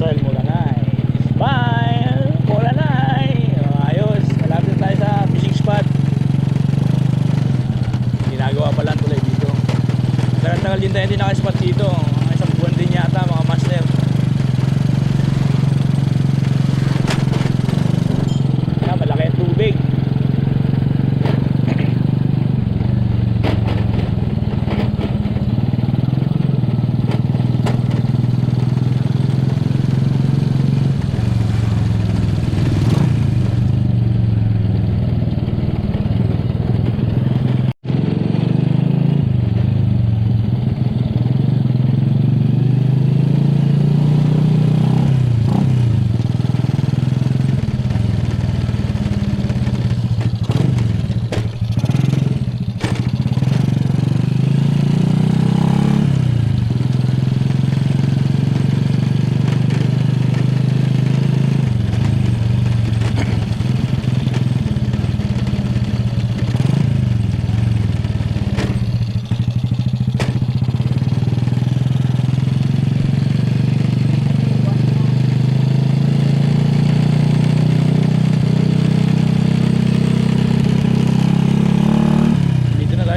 Trail Mulanay. Smile Mulanay. Ayos, malapit tayo sa fishing spot. Ginagawa pa lang tuloy dito. Tagal din tayo hindi naka-spot dito. Mga isang buwan din yata mga master. Malaki ang tubig.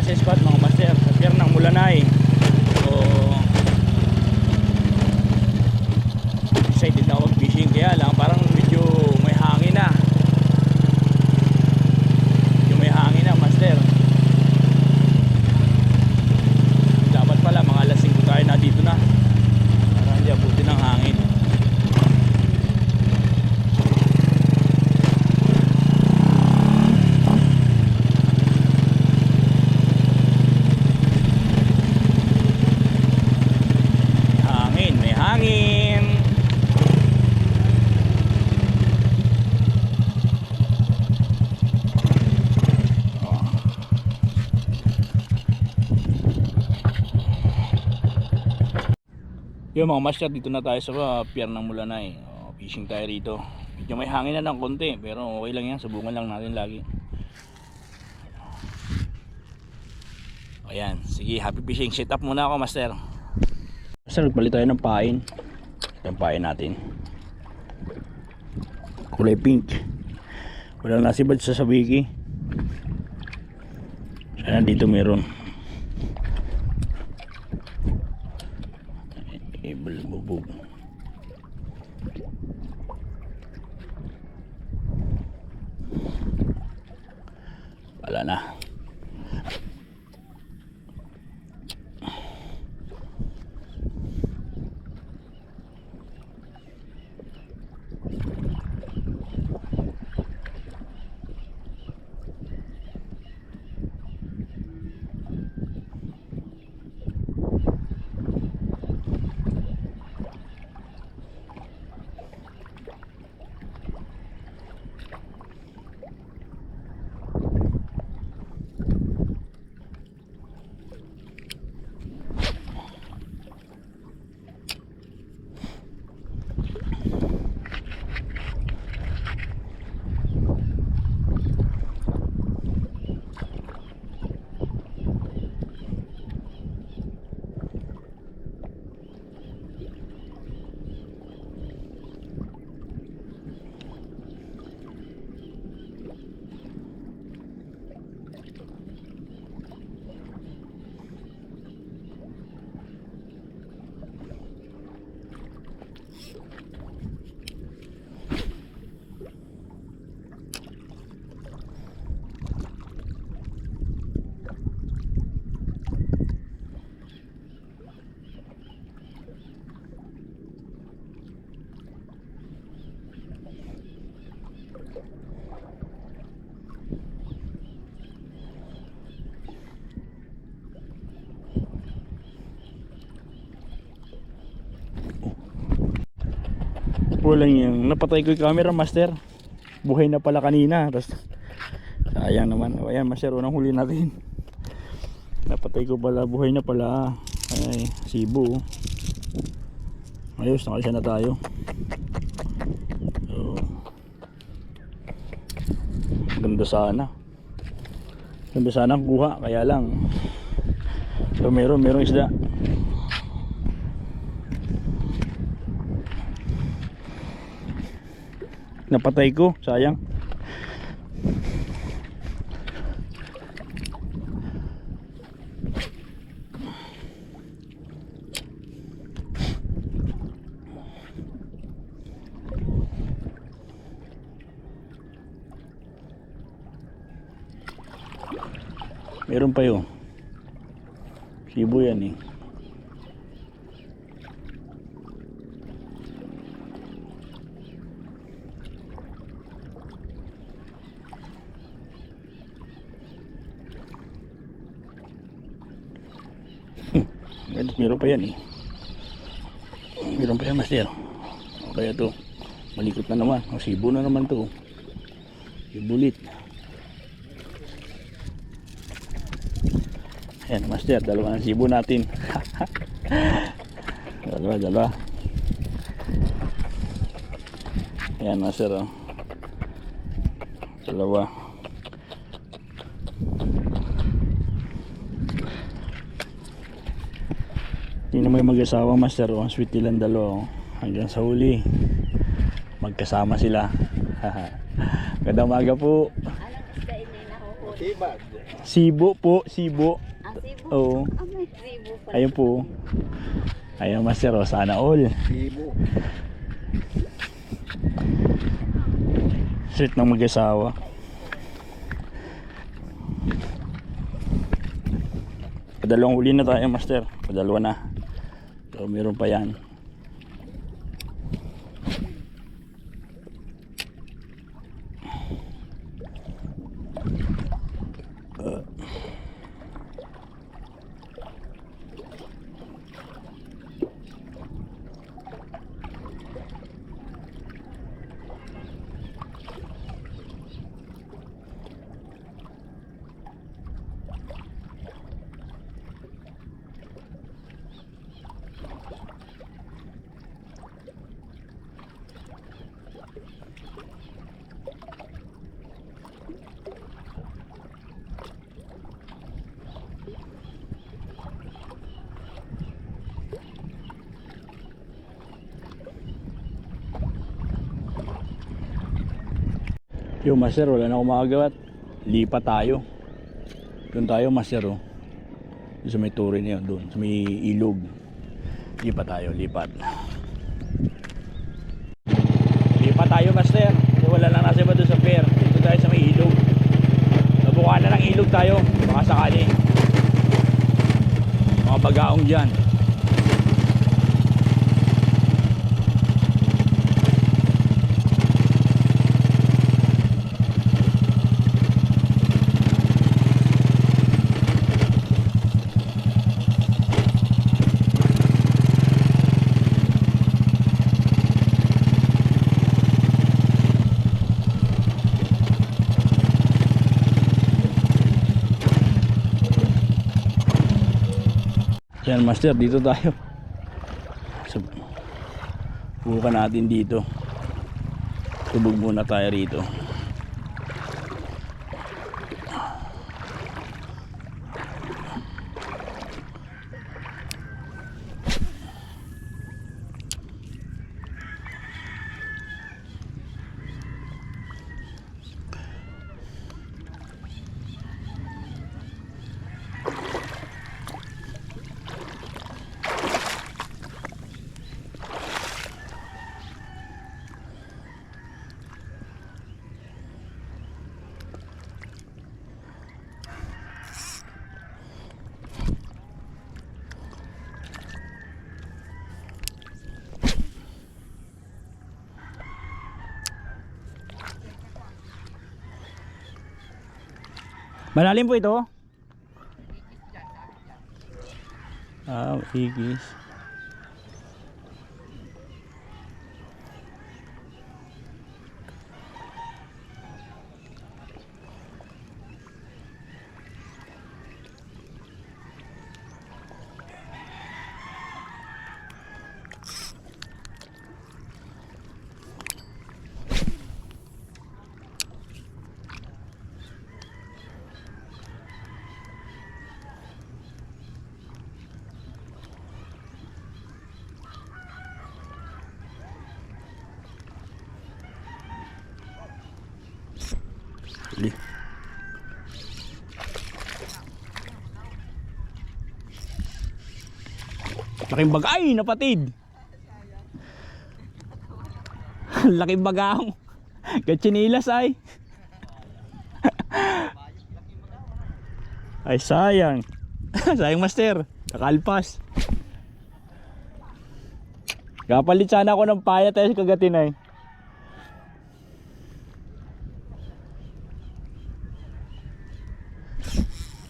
Sa spot mga master, sa pier ng Mulanay. So excited na ako mag-fishing, kaya lang parang medyo may hangin na. Medyo may hangin na master. Dapat pala mga alas 5 tayo na dito na. Parang hindi abuti ng hangin. Yung mga master, dito na tayo sa pier ng Mulanay. Fishing tayo rito. Medyo may hangin na ng konti, pero okay lang yan, subukan lang natin lagi. Ayan, sige, happy fishing. Set up muna ako master. Master, nagpalit tayo ng pain. Yung pain natin, kulay pink. Wala nasibad sa sabiki. Sana dito meron. Bubog. Wala na. Walang yung napatay ko yung camera master. Buhay na pala kanina. Tapos sayang naman. Ayan master, unang huli natin. Napatay ko pala, buhay na pala. Ay, Cebu. Ayos, nakasya na tayo. So, ganda sana. Ganda sana ang kuha, kaya lang. So merong isda. Napatay ko, sayang. Meron pa yun. Sibo yan eh. Meron pa yan eh. Meron pa yan, master. O kaya to, malikot na naman. O sibo na naman to. Ibulit. Ayan, master, dalawa ng sibo natin. Dalawa. Ayan, master, oh. Dalawa. Hindi na may mag-asawa, master, oh. Sweet nilang dalawa, oh. Hanggang sa huli magkasama sila. Gandang umaga po. Sibo po, sibo. Sibo? Oo. May sibo pala. Ayun po. Ayun, master, oh. Sana all. Sibo. Sweet ng mag-asawa. Padalawang huli na tayo, master. Padalawa na. So meron pa yan. Yo, master, wala na akong makagawa. Lipat tayo. Doon tayo, master, oh. Doon sa may turi na yun, doon. Sa may ilog. Lipat tayo, lipat. Lipat tayo, master. Kasi wala lang nasa iba doon sa pier. Dito tayo sa may ilog. Nabukaan na ng ilog tayo. Baka sakali. Mga bagaong dyan. Yan, master, dito tayo. Subukan natin dito. Subog muna tayo rito. Malalim po ito? Ah, higis. Huli. Laking bagay, napatid. Laking bagaong. Gatsinilas ay. Ay sayang. Sayang master. Kakalpas. Kapalit sana ako ng paya tayo sa kagatin ay.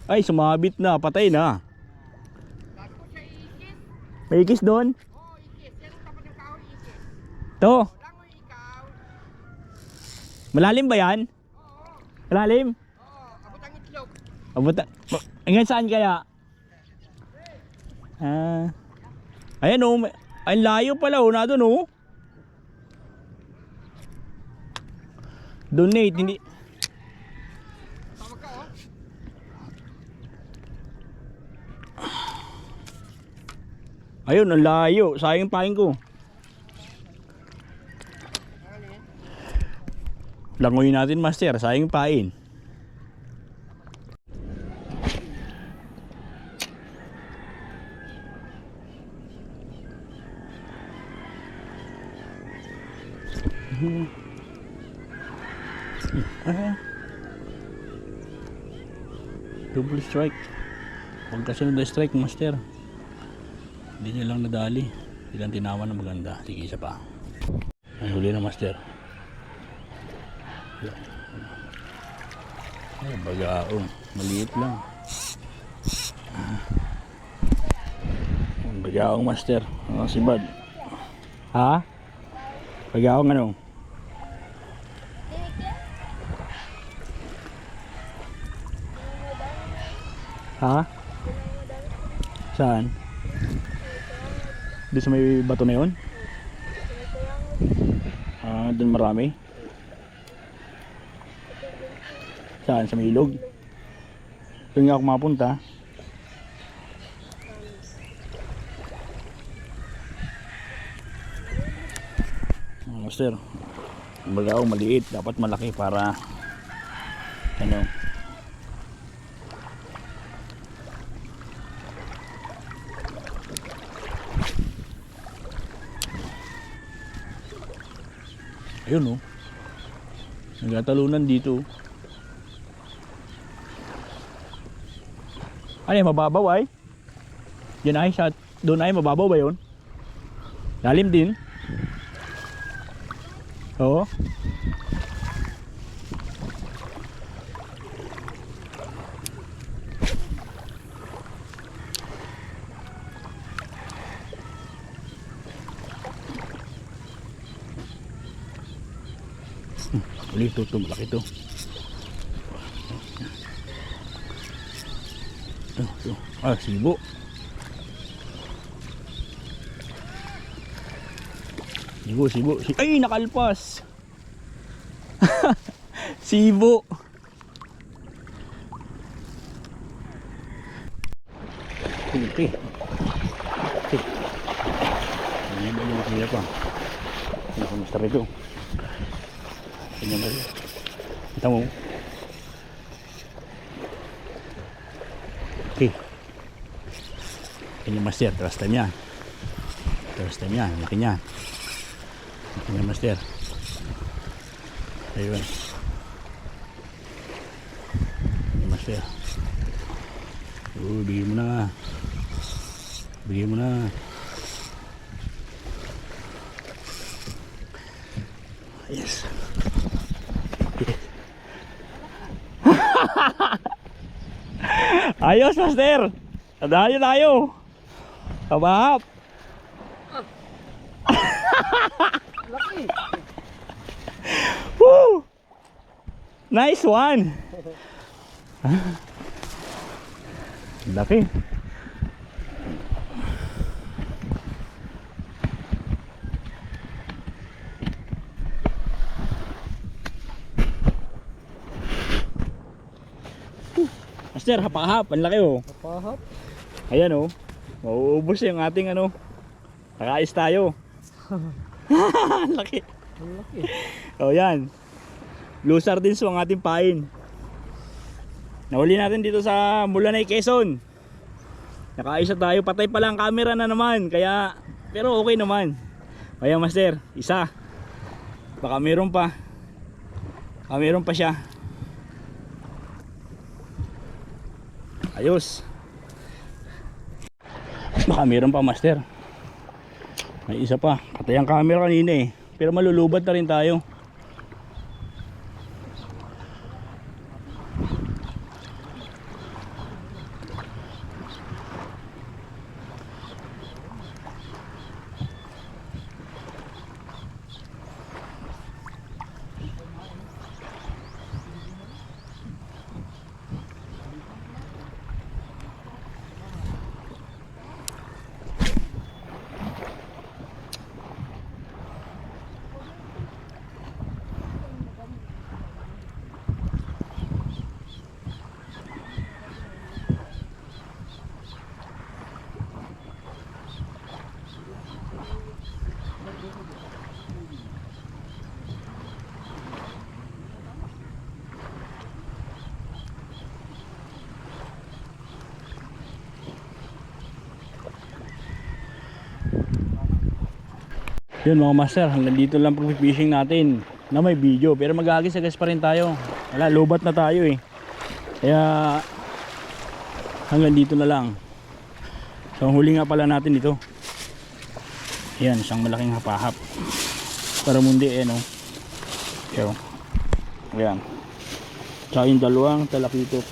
Ay sumabit na. Patay na. May ikis doon? Oo, ikis. Yan ang tapat ng kahoy, ikis. To. Langoy ikaw. Malalim ba yan? Oo. Malalim? Oo. Abot ang itlog. Abot. Hanggang saan kaya? Ayan o. Ay layo pala o. Na doon o. Donate. Hindi. Tawag ka, oh. Ayun, ang layo. Sayang pain ko. Ano yan? Langoy natin master. Sayang pain. Double strike. Huwag kasunod na strike master. Hindi nyo lang nadali. Ilang tinawan na maganda. Sige isa pa. Ay huli na master. Ay bagaong. Maliit lang. Bagaong master. Ano si Bad? Ha? Bagaong ano? Ha? Saan? Doon sa may bato na yun? Doon marami? Saan? Sa may ilog? Doon nga ako mapunta. Master, baga ako maliit. Dapat malaki para ano. Ayun oh. Nagatalunan dito. Ano yung mababaw ay? Yan ay sa doon ay mababaw ba yun? Lalim din. Oo. Uli ito, malaki ito. Sibo. Sibo. Ay, nakalpas. Sibo. Okay. Ini ba yung kaya pa? Ano kung gusto rito? Kanya ba yun? Kita mo? Okay. Kanya master, trust niya. Laki niya. Kanya master. Ayun. Kanya master. Bigyan mo na. Yes. Ayos master. Tadahan tayo. Kabahap. Laki. Woo! Nice one. Laki. Master, hapahap, ang laki oh. Kapahap. Ayan oh. Mauubos yung ating ano. Nakais tayo. Ang laki. Ang laki. Oh yan. Blue sardines ang ating pain. Nahuli natin dito sa Mulanay, Quezon. Nakaisa tayo, patay pala ang camera na naman. Kaya, pero okay naman. Kaya master, isa. Baka meron pa. Baka meron pa siya. Ayos. Baka meron pa master. May isa pa. Patay ang camera kanina eh. Pero malulubat na rin tayo. Yun mga master, hanggang dito lang pag-fishing natin na may video, pero mag-aagis-agas pa rin tayo. Wala, lobat na tayo eh. Kaya hanggang dito na lang. So huli nga pala natin ito. Yan, isang malaking hapahap. Paramundi eh no. So, yan. Tsaka yung dalawang talakitok.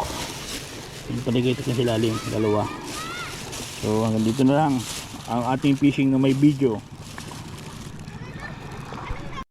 Yung palikitok na silalim, dalawa. So hanggang dito na lang ang ating fishing na may video.